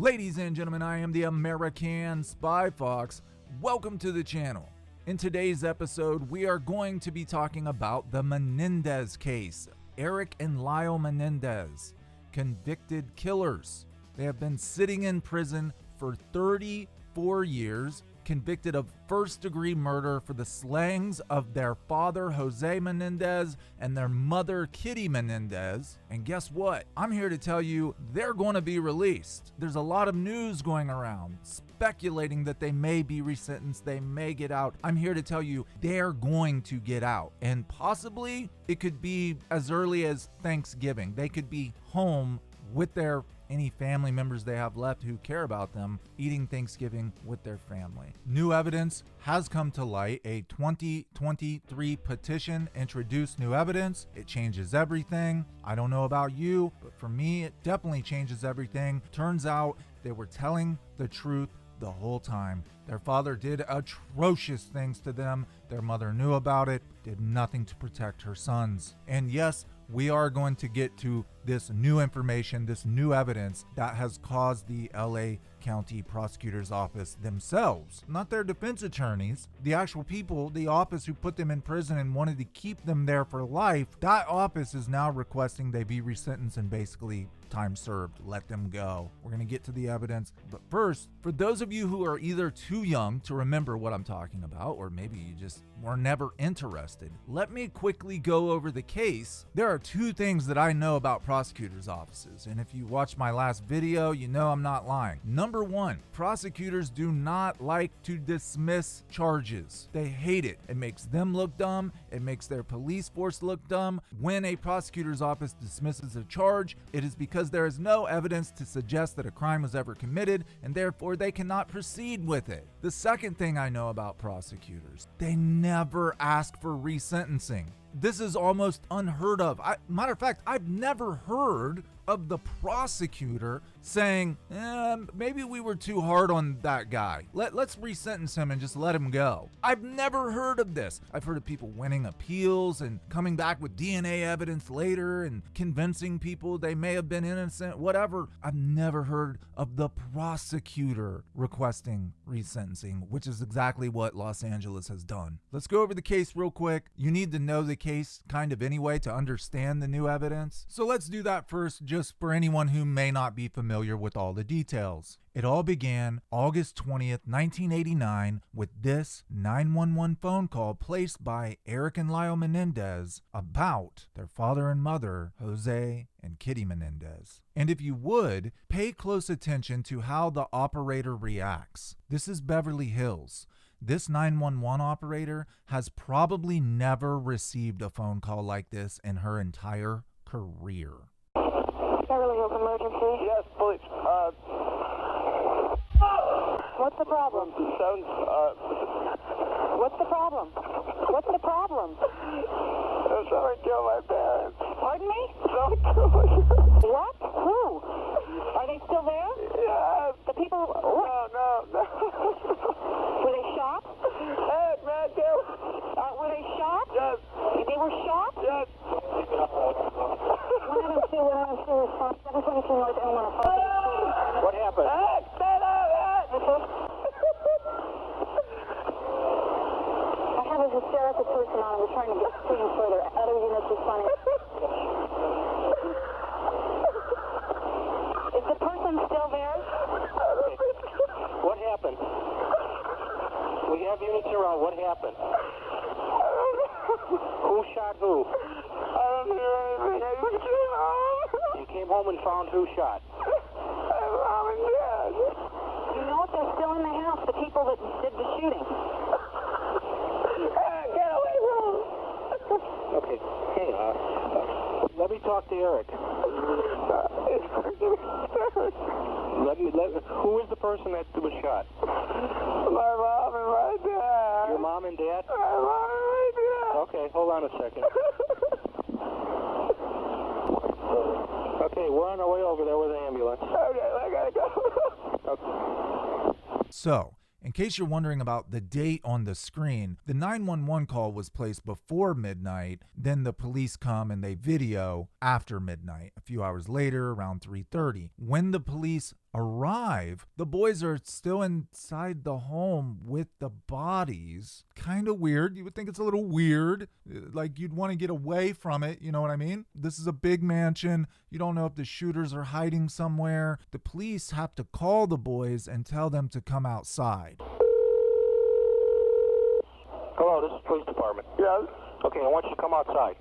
Ladies and gentlemen, I am the American Spy Fox. Welcome to the channel. In today's episode, we are going to be talking about the Menendez case. Eric and Lyle Menendez, convicted killers. They have been sitting in prison for 34 years, convicted of first-degree murder for the slayings of their father, Jose Menendez, and their mother, Kitty Menendez. And guess what? I'm here to tell you they're going to be released. There's a lot of news going around speculating that they may be resentenced, they may get out. I'm here to tell you they're going to get out. And possibly it could be as early as Thanksgiving. They could be home with any family members they have left who care about them, eating Thanksgiving with their family. New evidence has come to light. A 2023 petition introduced new evidence. It changes everything. I don't know about you, but for me, it definitely changes everything. Turns out they were telling the truth the whole time. Their father did atrocious things to them. Their mother knew about it, did nothing to protect her sons. And yes, we are going to get to this new information, this new evidence that has caused the LA County Prosecutor's Office themselves, not their defense attorneys, the actual people, the office who put them in prison and wanted to keep them there for life. That office is now requesting they be resentenced and basically time served, let them go. We're going to get to the evidence, but first, for those of you who are either too young to remember what I'm talking about, or maybe you just were never interested, let me quickly go over the case. There are two things that I know about prosecutors' offices, and if you watched my last video, you know I'm not lying. Number one, prosecutors do not like to dismiss charges. They hate it. It makes them look dumb. It makes their police force look dumb. When a prosecutor's office dismisses a charge, it is because there is no evidence to suggest that a crime was ever committed, and therefore they cannot proceed with it. The second thing I know about prosecutors, they never ask for resentencing. This is almost unheard of. Matter of fact, I've never heard of the prosecutor saying, maybe we were too hard on that guy. Let's resentence him and just let him go. I've never heard of this. I've heard of people winning appeals and coming back with DNA evidence later and convincing people they may have been innocent, whatever. I've never heard of the prosecutor requesting resentencing, which is exactly what Los Angeles has done. Let's go over the case real quick. You need to know the case kind of anyway to understand the new evidence. So let's do that first, just for anyone who may not be familiar with all the details. It all began August 20th, 1989 with this 911 phone call placed by Eric and Lyle Menendez about their father and mother, Jose and Kitty Menendez. And if you would, pay close attention to how the operator reacts. This is Beverly Hills. This 911 operator has probably never received a phone call like this in her entire career. Beverly Hills emergency? Yes, police. What's the problem? What's the problem? What's the problem? Someone killed my parents. Pardon me? Someone killed my parents. What? Who? Are they still there? Yes. The people... No. Were they shot? Hey, man, Were they shot? Yes. They were shot? Yes. 102 response, 722 North Elmore. What happened? Hey, stay down, I have a hysterical person on. We're trying to get screened further. Other units responding. Is the person still there? What happened? We have units around. What happened? Who shot who? I don't hear anything. I just came home. You came home and found who shot? Mom and Dad. You know if they're still in the house, the people that did the shooting. Get away from him. Okay, hang on. Let me talk to Eric. Who is the person that was shot? My mom and my dad. Your mom and dad? My mom and my dad. Okay, hold on a second. Okay, we're on our way over there with the ambulance. Okay, I gotta go. Okay. So, in case you're wondering about the date on the screen, the 911 call was placed before midnight, then the police come and they video after midnight, a few hours later, around 3:30. When the police arrive, the boys are still inside the home with the bodies. Kind of weird. You would think it's a little weird, like you'd want to get away from it, you know what I mean? This is a big mansion. You don't know if the shooters are hiding somewhere. The police have to call the boys and tell them to come outside. Hello, this is police department. Yes. Okay, I want you to come outside.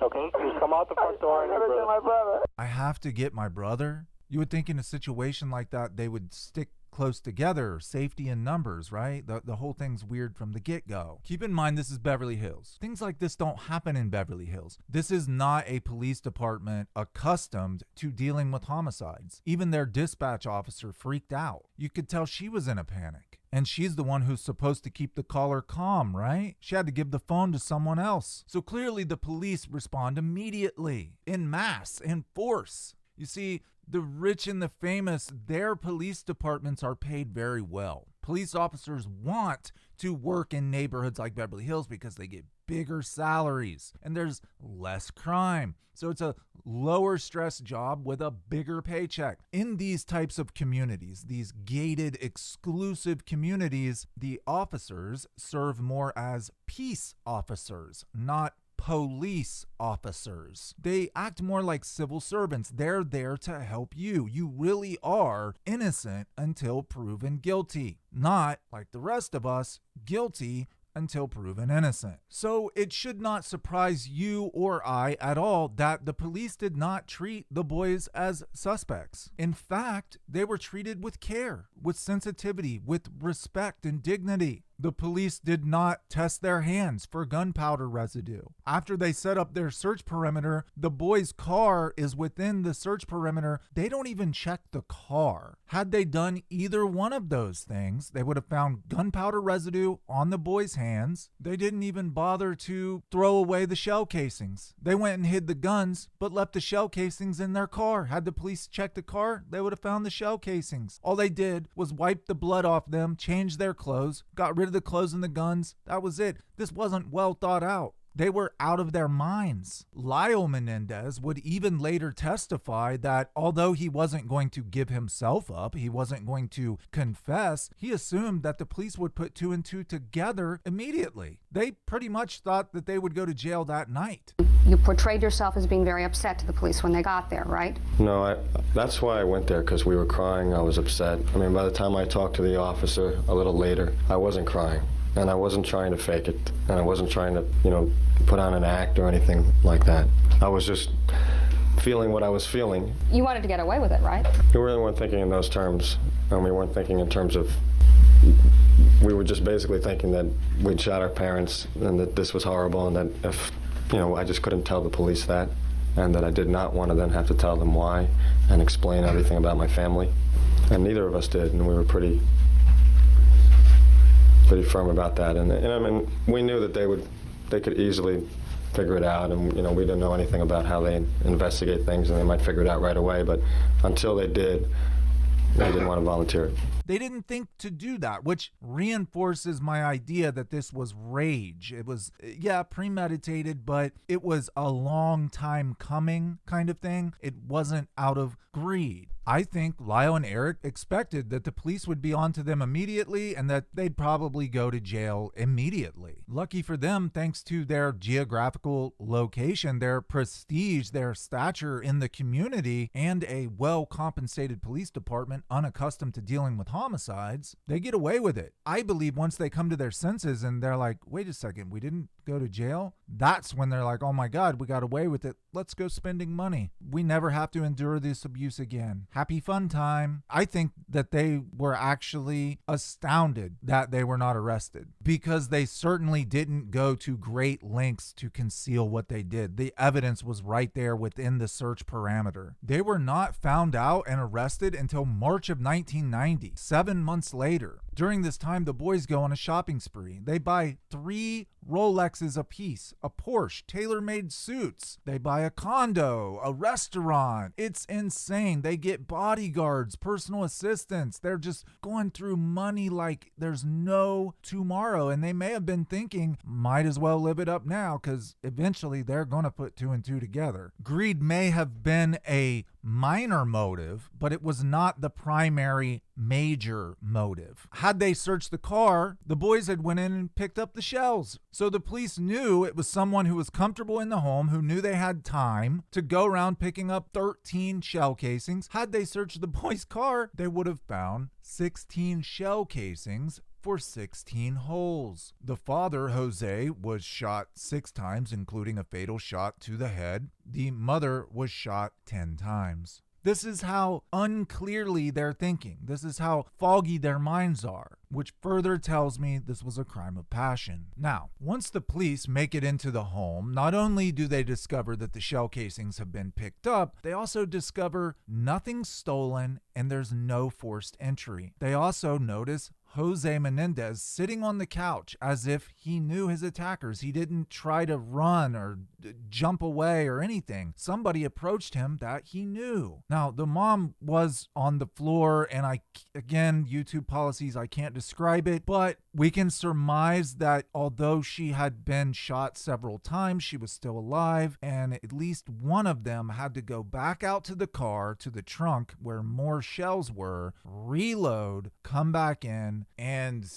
Okay, just come out the front door and I never my brother. I have to get my brother? You would think in a situation like that, they would stick close together, safety in numbers, right? The whole thing's weird from the get-go. Keep in mind, this is Beverly Hills. Things like this don't happen in Beverly Hills. This is not a police department accustomed to dealing with homicides. Even their dispatch officer freaked out. You could tell she was in a panic. And she's the one who's supposed to keep the caller calm, right? She had to give the phone to someone else. So clearly the police respond immediately, en masse, in force. You see, the rich and the famous, their police departments are paid very well. Police officers want to work in neighborhoods like Beverly Hills because they get bigger salaries and there's less crime. So it's a lower stress job with a bigger paycheck. In these types of communities, these gated, exclusive communities, the officers serve more as peace officers, not police officers. They act more like civil servants. They're there to help you. You really are innocent until proven guilty. Not, like the rest of us, guilty until proven innocent. So it should not surprise you or I at all that the police did not treat the boys as suspects. In fact, they were treated with care, with sensitivity, with respect and dignity. The police did not test their hands for gunpowder residue. After they set up their search perimeter, the boy's car is within the search perimeter. They don't even check the car. Had they done either one of those things, they would have found gunpowder residue on the boy's hands. They didn't even bother to throw away the shell casings. They went and hid the guns, but left the shell casings in their car. Had the police checked the car, they would have found the shell casings. All they did was wipe the blood off them, change their clothes, got rid of the clothes and the guns. That was it. This wasn't well thought out. They were out of their minds. Lyle Menendez would even later testify that although he wasn't going to give himself up, he wasn't going to confess, he assumed that the police would put two and two together immediately. They pretty much thought that they would go to jail that night. You portrayed yourself as being very upset to the police when they got there, right? No, that's why I went there, because we were crying. I was upset. I mean, by the time I talked to the officer a little later, I wasn't crying. And I wasn't trying to fake it. And I wasn't trying to, put on an act or anything like that. I was just feeling what I was feeling. You wanted to get away with it, right? We really weren't thinking in those terms. And we weren't thinking in terms of, we were just basically thinking that we'd shot our parents and that this was horrible and that if, I just couldn't tell the police that and that I did not want to then have to tell them why and explain everything about my family. And neither of us did, and we were pretty firm about that. And I mean, we knew that they could easily figure it out, and we didn't know anything about how they investigate things, and they might figure it out right away, but until they did, they didn't want to volunteer. They didn't think to do that, which reinforces my idea that this was rage. It was, premeditated, but it was a long time coming kind of thing. It wasn't out of greed. I think Lyle and Eric expected that the police would be onto them immediately and that they'd probably go to jail immediately. Lucky for them, thanks to their geographical location, their prestige, their stature in the community, and a well-compensated police department unaccustomed to dealing with homicides, they get away with it. I believe once they come to their senses and they're like, wait a second, we didn't go to jail? That's when they're like, oh my God, we got away with it. Let's go spending money. We never have to endure this abuse again. Happy fun time. I think that they were actually astounded that they were not arrested because they certainly didn't go to great lengths to conceal what they did. The evidence was right there within the search parameter. They were not found out and arrested until March of 1990, 7 months later. During this time, the boys go on a shopping spree. They buy 3 Rolexes apiece, a Porsche, tailor-made suits. They buy a condo, a restaurant. It's insane. They get bodyguards, personal assistants. They're just going through money like there's no tomorrow. And they may have been thinking, might as well live it up now because eventually they're going to put 2 and 2 together. Greed may have been a minor motive, but it was not the primary major motive. Had they searched the car, the boys had went in and picked up the shells. So the police knew it was someone who was comfortable in the home, who knew they had time to go around picking up 13 shell casings. Had they searched the boys' car, they would have found 16 shell casings for 16 holes. The father, Jose, was shot 6 times, including a fatal shot to the head. The mother was shot 10 times. This is how unclearly they're thinking. This is how foggy their minds are, which further tells me this was a crime of passion. Now, once the police make it into the home, not only do they discover that the shell casings have been picked up, they also discover nothing stolen and there's no forced entry. They also notice Jose Menendez sitting on the couch as if he knew his attackers. He didn't try to run or jump away or anything. Somebody approached him that he knew. Now, the mom was on the floor, and again, YouTube policies, I can't describe it, but we can surmise that although she had been shot several times, she was still alive, and at least one of them had to go back out to the car, to the trunk where more shells were, reload, come back in, and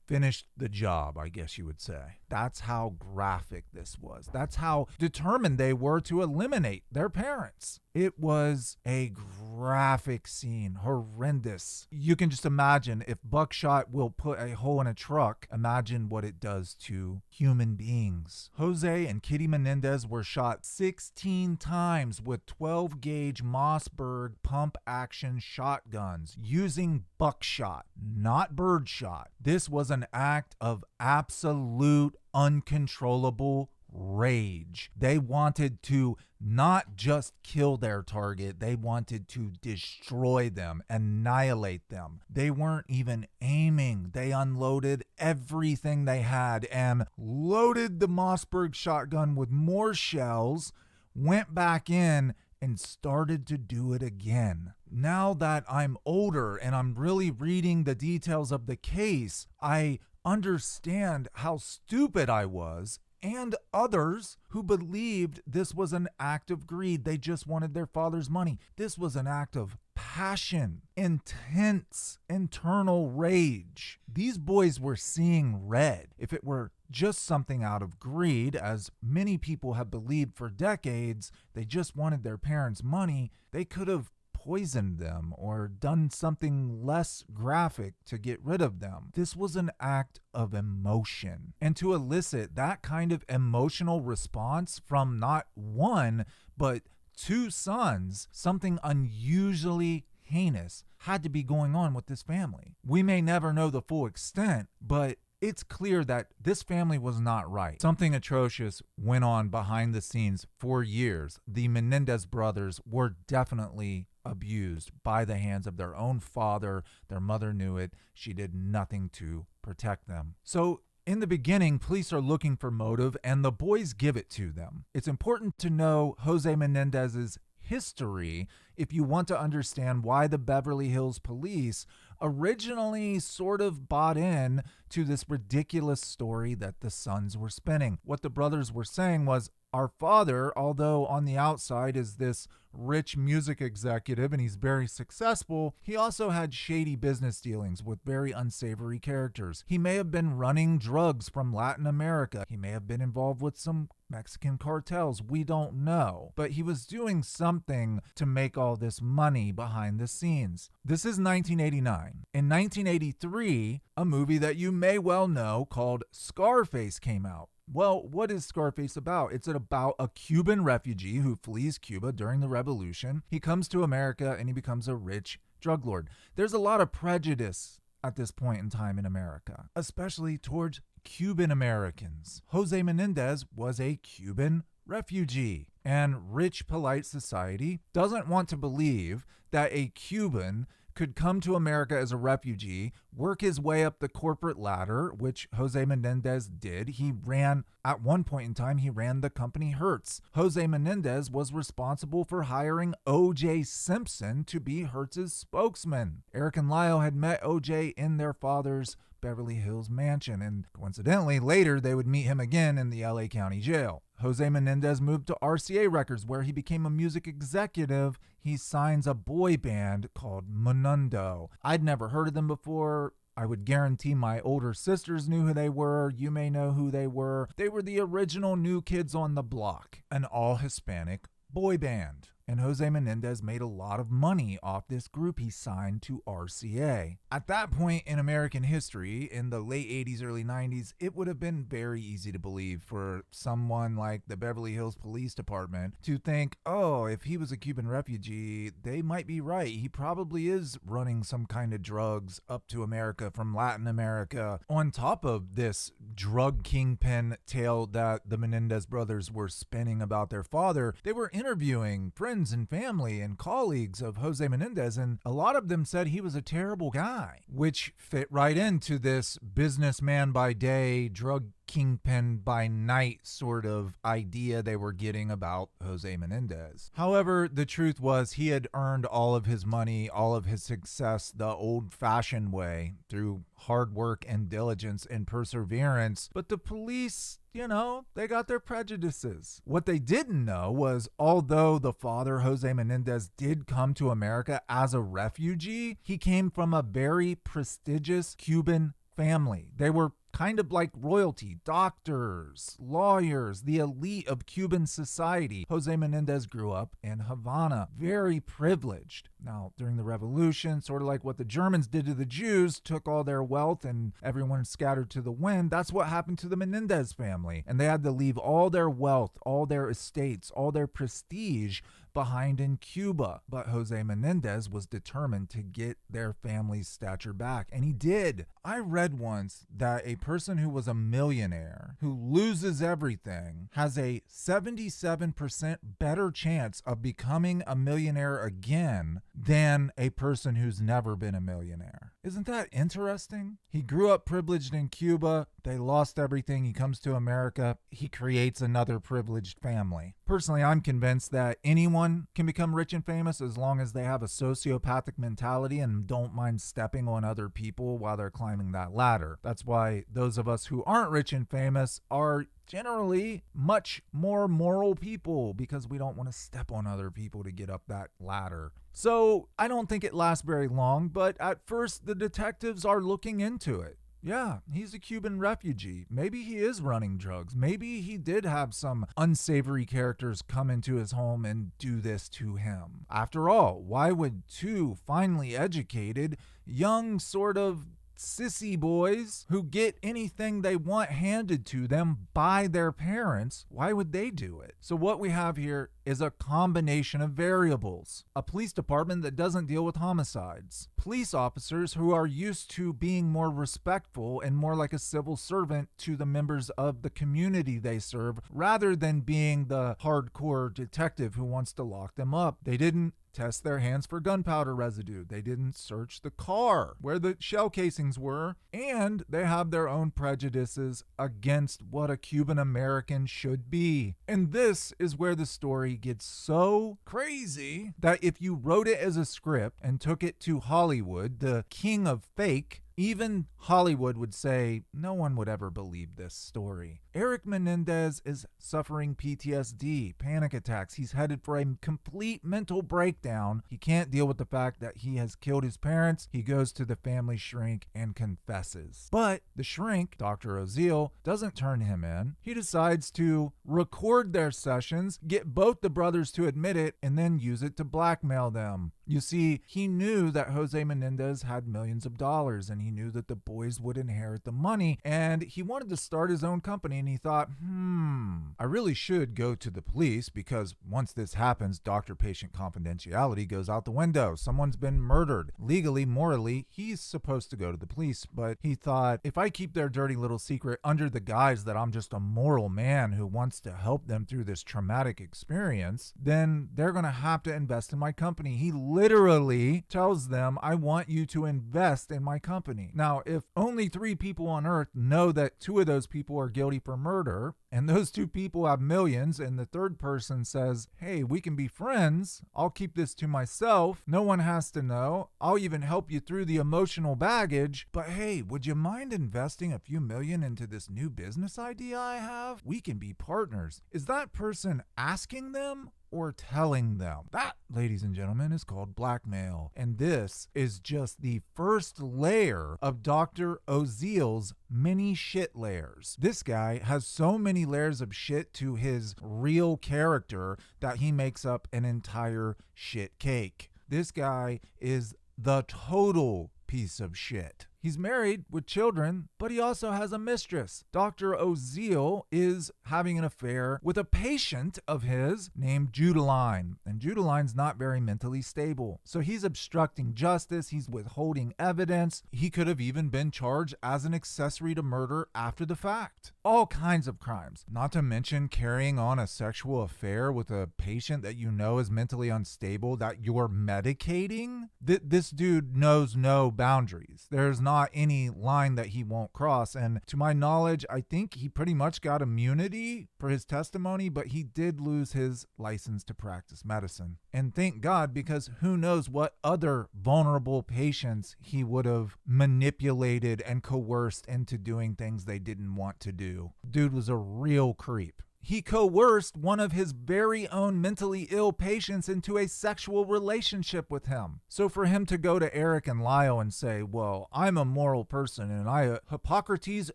finished the job, I guess you would say. That's how graphic this was. That's how determined they were to eliminate their parents. It was a graphic scene, horrendous. You can just imagine if buckshot will put a hole in a truck, imagine what it does to human beings. Jose and Kitty Menendez were shot 16 times with 12-gauge Mossberg pump-action shotguns using buckshot, not birdshot. This was an act of absolute uncontrollable rage. They wanted to not just kill their target, they wanted to destroy them, annihilate them. They weren't even aiming. They unloaded everything they had and loaded the Mossberg shotgun with more shells, went back in, and started to do it again. Now that I'm older and I'm really reading the details of the case, I understand how stupid I was, and others who believed this was an act of greed. They just wanted their father's money. This was an act of passion, intense internal rage. These boys were seeing red. If it were just something out of greed, as many people have believed for decades, they just wanted their parents' money, they could have poisoned them or done something less graphic to get rid of them. This was an act of emotion. And to elicit that kind of emotional response from not one, but 2 sons, something unusually heinous had to be going on with this family. We may never know the full extent, but it's clear that this family was not right. Something atrocious went on behind the scenes for years. The Menendez brothers were definitely abused by the hands of their own father. Their mother knew it. She did nothing to protect them. So in the beginning, police are looking for motive, and the boys give it to them. It's important to know Jose Menendez's history if you want to understand why the Beverly Hills police originally sort of bought in to this ridiculous story that the sons were spinning. What the brothers were saying was, our father, although on the outside is this rich music executive and he's very successful, he also had shady business dealings with very unsavory characters. He may have been running drugs from Latin America. He may have been involved with some Mexican cartels. We don't know. But he was doing something to make all this money behind the scenes. This is 1989. In 1983, a movie that you may well know called Scarface came out. Well, what is Scarface about? It's about a Cuban refugee who flees Cuba during the revolution. He comes to America and he becomes a rich drug lord. There's a lot of prejudice at this point in time in America, especially towards Cuban Americans. Jose Menendez was a Cuban refugee, and rich, polite society doesn't want to believe that a Cuban could come to America as a refugee, work his way up the corporate ladder, which Jose Menendez did. He ran, at one point in time, he ran the company Hertz. Jose Menendez was responsible for hiring O.J. Simpson to be Hertz's spokesman. Eric and Lyle had met O.J. in their father's Beverly Hills mansion, and coincidentally, later they would meet him again in the LA County Jail. Jose Menendez moved to RCA Records, where he became a music executive. He signs a boy band called Menundo. I'd never heard of them before. I would guarantee my older sisters knew who they were. You may know who they were. They were the original New Kids on the Block, an all-Hispanic boy band. And Jose Menendez made a lot of money off this group he signed to RCA. At that point in American history, in the late 80s, early 90s, it would have been very easy to believe for someone like the Beverly Hills Police Department to think, oh, if he was a Cuban refugee, they might be right. He probably is running some kind of drugs up to America from Latin America. On top of this drug kingpin tale that the Menendez brothers were spinning about their father, they were interviewing friends and family and colleagues of Jose Menendez, and a lot of them said he was a terrible guy, which fit right into this businessman by day, drug kingpin by night sort of idea they were getting about Jose Menendez. However, the truth was he had earned all of his money, all of his success the old-fashioned way, through hard work and diligence and perseverance. But the police, they got their prejudices. What they didn't know was, although the father, Jose Menendez, did come to America as a refugee, he came from a very prestigious Cuban family. They were kind of like royalty, doctors, lawyers, the elite of Cuban society. Jose Menendez grew up in Havana, very privileged. Now, during the revolution, sort of like what the Germans did to the Jews, took all their wealth and everyone scattered to the wind. That's what happened to the Menendez family. And they had to leave all their wealth, all their estates, all their prestige behind in Cuba. But Jose Menendez was determined to get their family's stature back, and he did. I read once that a person who was a millionaire, who loses everything, has a 77% better chance of becoming a millionaire again than a person who's never been a millionaire. Isn't that interesting? He grew up privileged in Cuba. They lost everything. He comes to America. He creates another privileged family. Personally, I'm convinced that anyone can become rich and famous as long as they have a sociopathic mentality and don't mind stepping on other people while they're climbing that ladder. That's why those of us who aren't rich and famous are generally much more moral people, because we don't want to step on other people to get up that ladder. So I don't think it lasts very long, but at first the detectives are looking into it. Yeah, he's a Cuban refugee. Maybe he is running drugs. Maybe he did have some unsavory characters come into his home and do this to him. After all, why would two finely educated, young sort of sissy boys who get anything they want handed to them by their parents, why would they do it? So what we have here is a combination of variables. A police department that doesn't deal with homicides. Police officers who are used to being more respectful and more like a civil servant to the members of the community they serve, rather than being the hardcore detective who wants to lock them up. They didn't test their hands for gunpowder residue. They didn't search the car where the shell casings were, and they have their own prejudices against what a Cuban American should be. And this is where the story gets so crazy that if you wrote it as a script and took it to Hollywood, the king of fake, even Hollywood would say no one would ever believe this story. Eric Menendez is suffering PTSD, panic attacks. He's headed for a complete mental breakdown. He can't deal with the fact that he has killed his parents. He goes to the family shrink and confesses. But the shrink, Dr. Oziel, doesn't turn him in. He decides to record their sessions, get both the brothers to admit it, and then use it to blackmail them. You see, he knew that Jose Menendez had millions of dollars, and he knew that the boys would inherit the money, and he wanted to start his own company, and he thought, I really should go to the police, because once this happens, doctor-patient confidentiality goes out the window. Someone's been murdered. Legally, morally, he's supposed to go to the police, but he thought, if I keep their dirty little secret under the guise that I'm just a moral man who wants to help them through this traumatic experience, then they're going to have to invest in my company. He literally tells them, I want you to invest in my company. Now, if only 3 people on earth know that 2 of those people are guilty for for murder, and those two people have millions, and the third person says, hey, we can be friends. I'll keep this to myself. No one has to know. I'll even help you through the emotional baggage. But hey, would you mind investing a few million into this new business idea I have? We can be partners. Is that person asking them or telling them? That, ladies and gentlemen, is called blackmail. And this is just the first layer of Dr. Oziel's many shit layers. This guy has so many layers of shit to his real character that he makes up an entire shit cake. This guy is the total piece of shit. He's married with children, but he also has a mistress. Dr. Oziel is having an affair with a patient of his named Judeline, and Judeline's not very mentally stable. So he's obstructing justice, he's withholding evidence. He could have even been charged as an accessory to murder after the fact. All kinds of crimes, not to mention carrying on a sexual affair with a patient that you know is mentally unstable that you're medicating. This dude knows no boundaries. There's not any line that he won't cross. And to my knowledge, I think he pretty much got immunity for his testimony, but he did lose his license to practice medicine. And thank God, because who knows what other vulnerable patients he would have manipulated and coerced into doing things they didn't want to do. Dude was a real creep. He coerced one of his very own mentally ill patients into a sexual relationship with him. So for him to go to Eric and Lyle and say, well, I'm a moral person and I Hippocrates'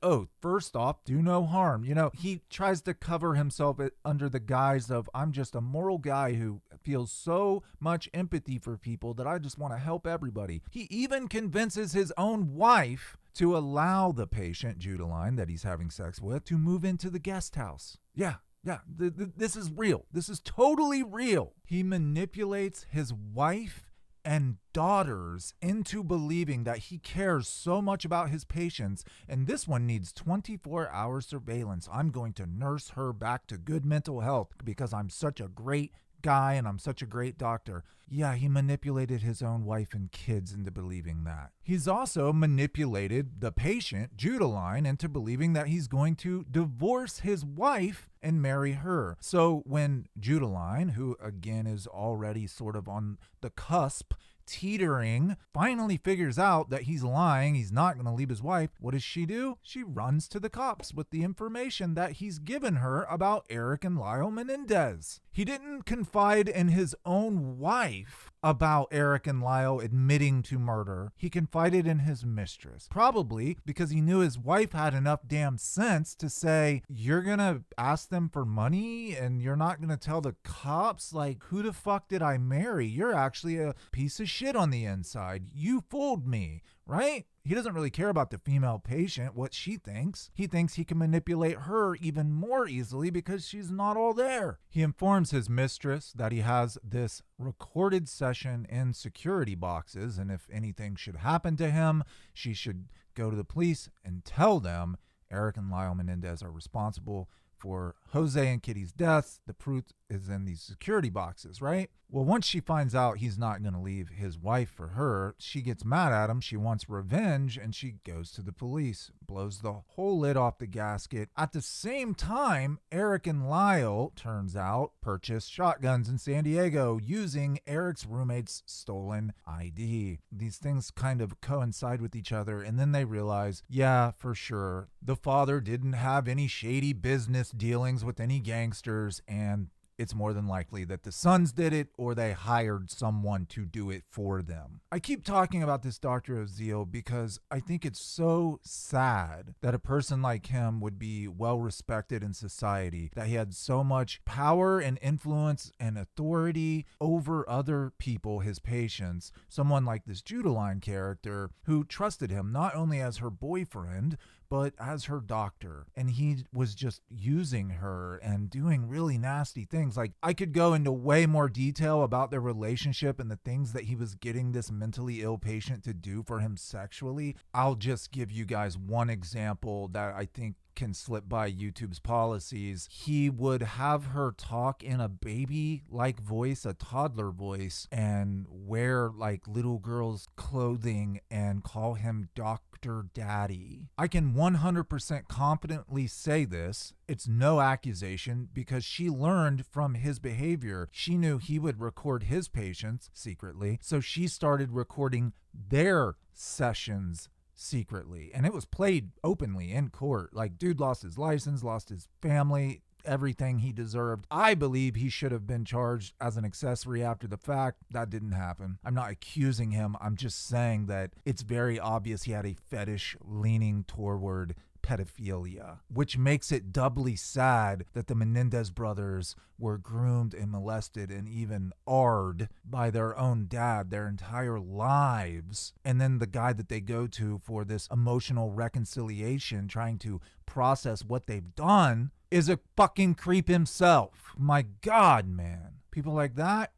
oath, first off, do no harm. You know, he tries to cover himself under the guise of, I'm just a moral guy who feels so much empathy for people that I just want to help everybody. He even convinces his own wife to allow the patient, Judeline, that he's having sex with, to move into the guest house. Yeah. This is real. This is totally real. He manipulates his wife and daughters into believing that he cares so much about his patients, and this one needs 24-hour surveillance. I'm going to nurse her back to good mental health because I'm such a great guy and I'm such a great doctor. Yeah, he manipulated his own wife and kids into believing that. He's also manipulated the patient, Judeline, into believing that he's going to divorce his wife and marry her. So when Judeline, who again is already sort of on the cusp, teetering, finally figures out that he's lying, he's not going to leave his wife, what does she do? She runs to the cops with the information that he's given her about Eric and Lyle Menendez. He didn't confide in his own wife about Eric and Lyle admitting to murder. He confided in his mistress, probably because he knew his wife had enough damn sense to say, you're gonna ask them for money and you're not gonna tell the cops? Like, who the fuck did I marry? You're actually a piece of shit on the inside. You fooled me, right? He doesn't really care about the female patient, what she thinks. He thinks he can manipulate her even more easily because she's not all there. He informs his mistress that he has this recorded session in security boxes, and if anything should happen to him, she should go to the police and tell them Eric and Lyle Menendez are responsible for Jose and Kitty's deaths. The proof is in these security boxes, right? Well, once she finds out he's not going to leave his wife for her, she gets mad at him. She wants revenge, and she goes to the police, blows the whole lid off the gasket. At the same time, Eric and Lyle, turns out, purchased shotguns in San Diego using Eric's roommate's stolen ID. These things kind of coincide with each other, and then they realize, yeah, for sure, the father didn't have any shady business dealings with any gangsters, and it's more than likely that the sons did it or they hired someone to do it for them. I keep talking about this Dr. Oziel because I think it's so sad that a person like him would be well respected in society, that he had so much power and influence and authority over other people, his patients. Someone like this Judeline character who trusted him not only as her boyfriend, but as her doctor. And he was just using her and doing really nasty things. Like, I could go into way more detail about their relationship and the things that he was getting this mentally ill patient to do for him sexually. I'll just give you guys one example that I think can slip by YouTube's policies. He would have her talk in a baby-like voice, a toddler voice, and wear like little girls' clothing and call him Dr. Daddy. I can 100% confidently say this. It's no accusation because she learned from his behavior. She knew he would record his patients secretly, so she started recording their sessions secretly, and it was played openly in court. Like, dude lost his license, lost his family, everything he deserved. I believe he should have been charged as an accessory after the fact. That didn't happen. I'm not accusing him. I'm just saying that it's very obvious he had a fetish leaning toward pedophilia, which makes it doubly sad that the Menendez brothers were groomed and molested and even arred by their own dad their entire lives. And then the guy that they go to for this emotional reconciliation, trying to process what they've done, is a fucking creep himself. My God, man. People like that,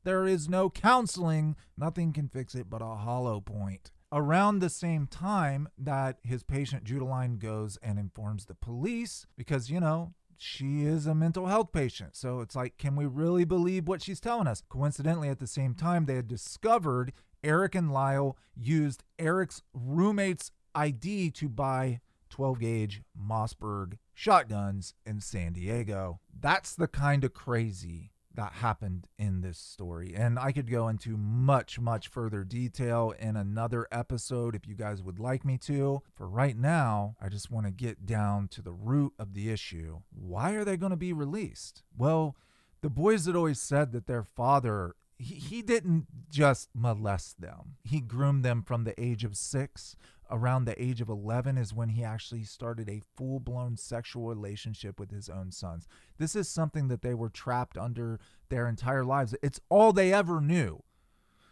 there is no counseling. Nothing can fix it but a hollow point. Around the same time that his patient Judeline goes and informs the police, because, you know, she is a mental health patient. So it's like, can we really believe what she's telling us? Coincidentally, at the same time, they had discovered Eric and Lyle used Eric's roommate's ID to buy 12-gauge Mossberg shotguns in San Diego. That's the kind of crazy that happened in this story. And I could go into much, much further detail in another episode if you guys would like me to. For right now, I just want to get down to the root of the issue. Why are they going to be released? Well, the boys had always said that their father, he didn't just molest them. He groomed them from the age of 6. Around the age of 11 is when he actually started a full-blown sexual relationship with his own sons. This is something that they were trapped under their entire lives. It's all they ever knew.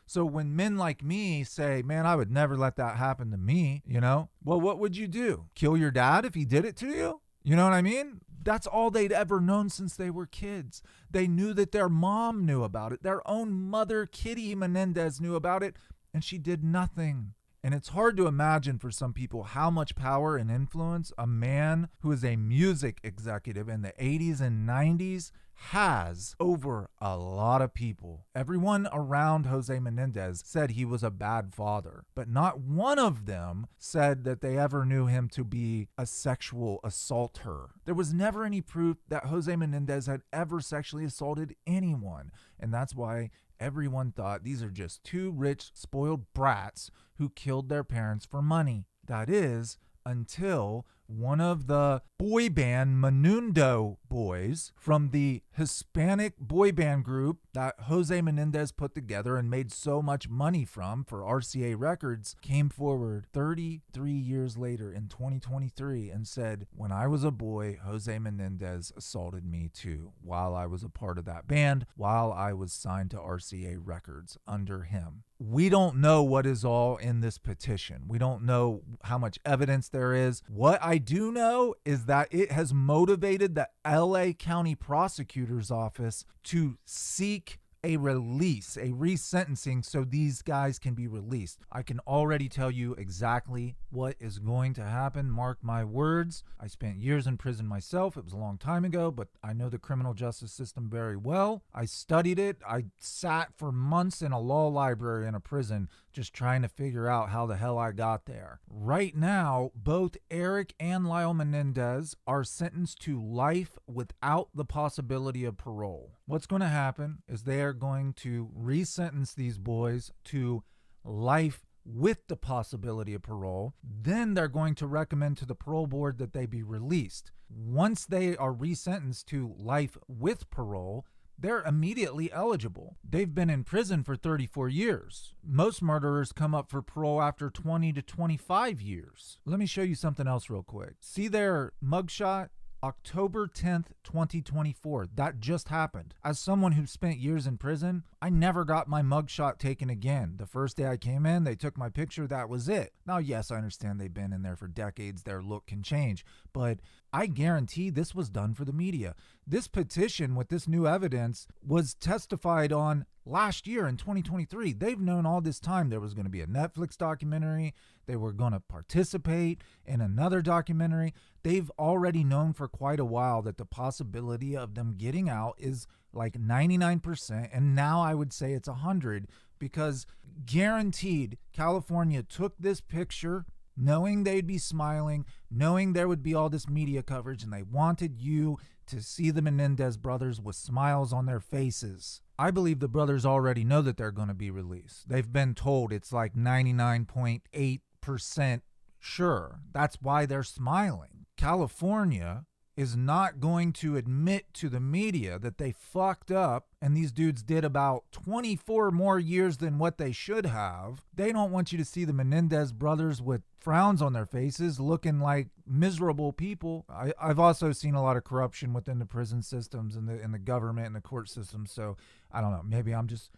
So when men like me say, man, I would never let that happen to me, you know, well, what would you do? Kill your dad if he did it to you? You know what I mean? That's all they'd ever known since they were kids. They knew that their mom knew about it. Their own mother, Kitty Menendez, knew about it, and she did nothing. And it's hard to imagine for some people how much power and influence a man who is a music executive in the 80s and 90s has over a lot of people. Everyone around Jose Menendez said he was a bad father, but not one of them said that they ever knew him to be a sexual assaulter. There was never any proof that Jose Menendez had ever sexually assaulted anyone, and that's why everyone thought these are just two rich, spoiled brats who killed their parents for money. That is, until one of the boy band Menudo boys from the Hispanic boy band group that Jose Menendez put together and made so much money from for RCA Records came forward 33 years later in 2023 and said, when I was a boy, Jose Menendez assaulted me too while I was a part of that band, while I was signed to RCA Records under him. We don't know what is all in this petition. We don't know how much evidence there is. What I do know is that it has motivated the LA County Prosecutor's Office to seek a release, a resentencing, so these guys can be released. I can already tell you exactly what is going to happen. Mark my words. I spent years in prison myself. It was a long time ago, but I know the criminal justice system very well. I studied it. I sat for months in a law library in a prison just trying to figure out how the hell I got there. Right now, both Eric and Lyle Menendez are sentenced to life without the possibility of parole. What's going to happen is they are going to resentence these boys to life with the possibility of parole. Then they're going to recommend to the parole board that they be released. Once they are resentenced to life with parole, they're immediately eligible. They've been in prison for 34 years. Most murderers come up for parole after 20 to 25 years. Let me show you something else real quick. See their mugshot? October 10th, 2024. That just happened. As someone who spent years in prison, I never got my mugshot taken again. The first day I came in, they took my picture. That was it. Now, yes, I understand they've been in there for decades. Their look can change. But I guarantee this was done for the media. This petition with this new evidence was testified on last year in 2023. They've known all this time there was going to be a Netflix documentary. They were going to participate in another documentary. They've already known for quite a while that the possibility of them getting out is like 99%. And now I would say it's 100, because guaranteed California took this picture knowing they'd be smiling, knowing there would be all this media coverage, and they wanted you to see the Menendez brothers with smiles on their faces. I believe the brothers already know that they're going to be released. They've been told it's like 99.8% sure. That's why they're smiling. California is not going to admit to the media that they fucked up and these dudes did about 24 more years than what they should have. They don't want you to see the Menendez brothers with frowns on their faces looking like miserable people. I've also seen a lot of corruption within the prison systems and the government and the court system. So I don't know, maybe I'm just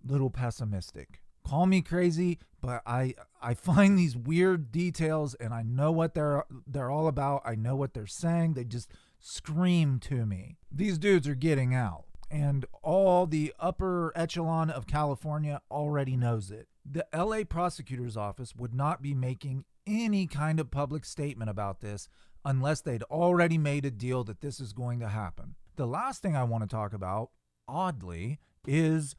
a little pessimistic. Call me crazy, but I find these weird details and I know what they're all about. I know what they're saying. They just scream to me. These dudes are getting out, and all the upper echelon of California already knows it. The LA prosecutor's office would not be making any kind of public statement about this unless they'd already made a deal that this is going to happen. The last thing I want to talk about, oddly, is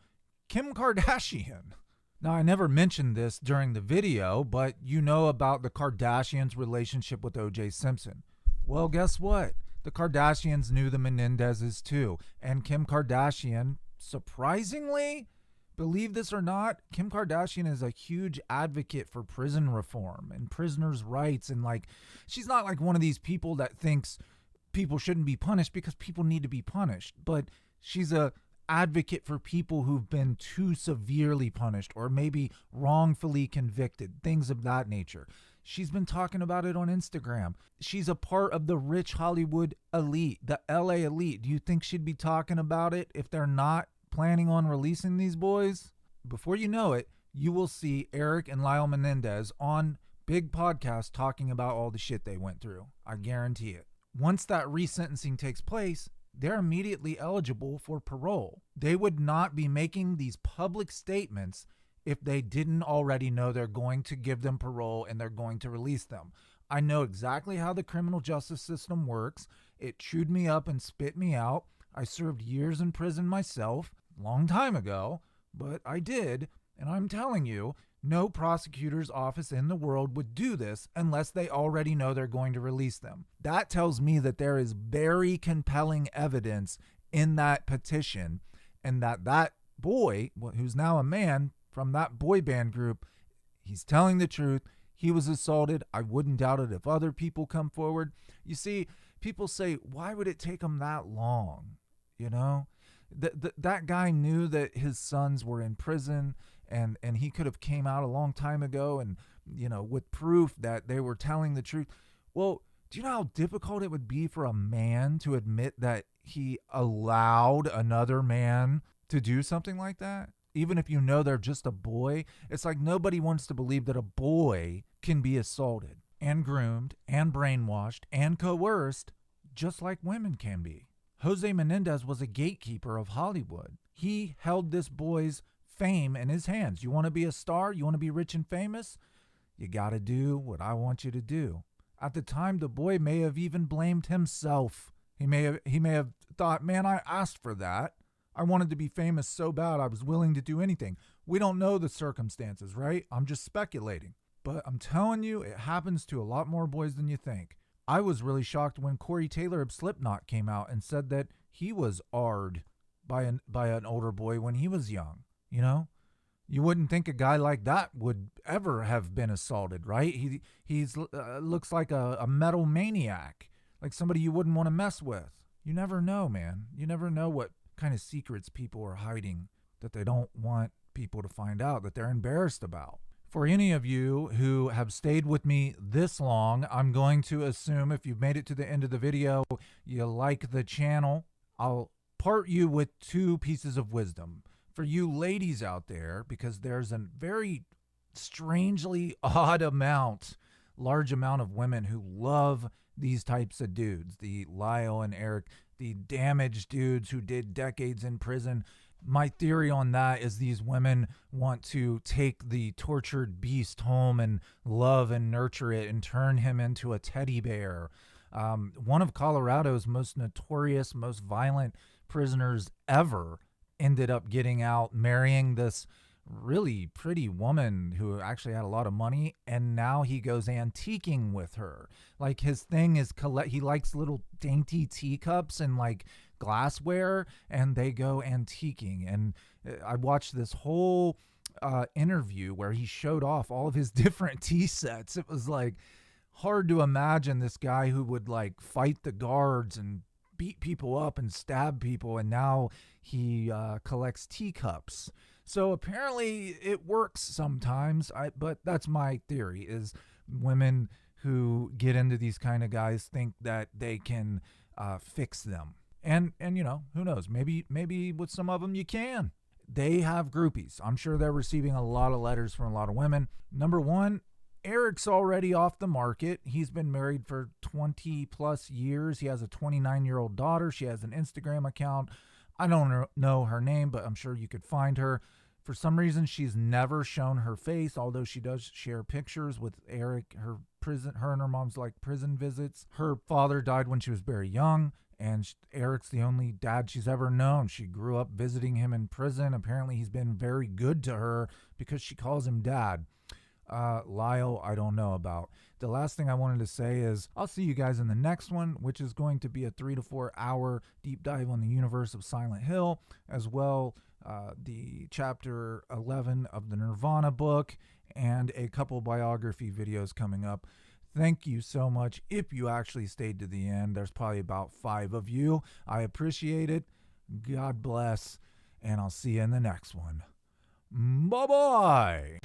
Kim Kardashian. Now, I never mentioned this during the video, but you know about the Kardashians' relationship with O.J. Simpson. Well, guess what? The Kardashians knew the Menendezes too. And Kim Kardashian, surprisingly, believe this or not, Kim Kardashian is a huge advocate for prison reform and prisoners' rights. And like, she's not like one of these people that thinks people shouldn't be punished, because people need to be punished. But she's a advocate for people who've been too severely punished or maybe wrongfully convicted, things of that nature. She's been talking about it on Instagram. She's a part of the rich Hollywood elite, the LA elite. Do you think she'd be talking about it if they're not planning on releasing these boys? Before you know it, you will see Eric and Lyle Menendez on big podcasts talking about all the shit they went through. I guarantee it. Once that resentencing takes place, they're immediately eligible for parole. They would not be making these public statements if they didn't already know they're going to give them parole and they're going to release them. I know exactly how the criminal justice system works. It chewed me up and spit me out. I served years in prison myself, long time ago, but I did, and I'm telling you, no prosecutor's office in the world would do this unless they already know they're going to release them. That tells me that there is very compelling evidence in that petition, and that boy, who's now a man from that boy band group, he's telling the truth. He was assaulted. I wouldn't doubt it if other people come forward. You see, people say, why would it take him that long? You know, that guy knew that his sons were in prison, and he could have came out a long time ago and, you know, with proof that they were telling the truth. Well, do you know how difficult it would be for a man to admit that he allowed another man to do something like that? Even if you know they're just a boy, it's like nobody wants to believe that a boy can be assaulted and groomed and brainwashed and coerced just like women can be. Jose Menendez was a gatekeeper of Hollywood. He held this boy's fame in his hands. You want to be a star? You want to be rich and famous? You got to do what I want you to do. At the time, the boy may have even blamed himself. He may have thought, man, I asked for that. I wanted to be famous so bad I was willing to do anything. We don't know the circumstances, right? I'm just speculating. But I'm telling you, it happens to a lot more boys than you think. I was really shocked when Corey Taylor of Slipknot came out and said that he was arred by an older boy when he was young. You know, you wouldn't think a guy like that would ever have been assaulted, right? He's looks like a metal maniac, like somebody you wouldn't want to mess with. You never know, man. You never know what kind of secrets people are hiding that they don't want people to find out, that they're embarrassed about. For any of you who have stayed with me this long, I'm going to assume if you've made it to the end of the video, you like the channel. I'll part you with two pieces of wisdom. For you ladies out there, because there's a very strangely large amount of women who love these types of dudes, the Lyle and Eric, the damaged dudes who did decades in prison. My theory on that is these women want to take the tortured beast home and love and nurture it and turn him into a teddy bear. One of Colorado's most notorious, most violent prisoners ever ended up getting out, marrying this really pretty woman who actually had a lot of money, and now he goes antiquing with her. Like, his thing is he likes little dainty teacups and like glassware, and they go antiquing. And I watched this whole interview where he showed off all of his different tea sets. It was like hard to imagine this guy who would like fight the guards and beat people up and stab people, and now he collects teacups. So apparently it works sometimes, but that's my theory, is women who get into these kind of guys think that they can fix them. And you know, who knows, maybe with some of them you can. They have groupies. I'm sure they're receiving a lot of letters from a lot of women. Number one, Eric's already off the market. He's been married for 20 plus years. He has a 29-year-old daughter. She has an Instagram account. I don't know her name, but I'm sure you could find her. For some reason, she's never shown her face, although she does share pictures with Eric. Her and her mom's like prison visits. Her father died when she was very young, and Eric's the only dad she's ever known. She grew up visiting him in prison. Apparently, he's been very good to her because she calls him dad. Lyle, I don't know about. The last thing I wanted to say is I'll see you guys in the next one, which is going to be a 3 to 4 hour deep dive on the universe of Silent Hill, as well the chapter 11 of the Nirvana book, and a couple biography videos coming up. Thank you so much. If you actually stayed to the end, there's probably about 5 of you. I appreciate it. God bless, and I'll see you in the next one. Bye-bye.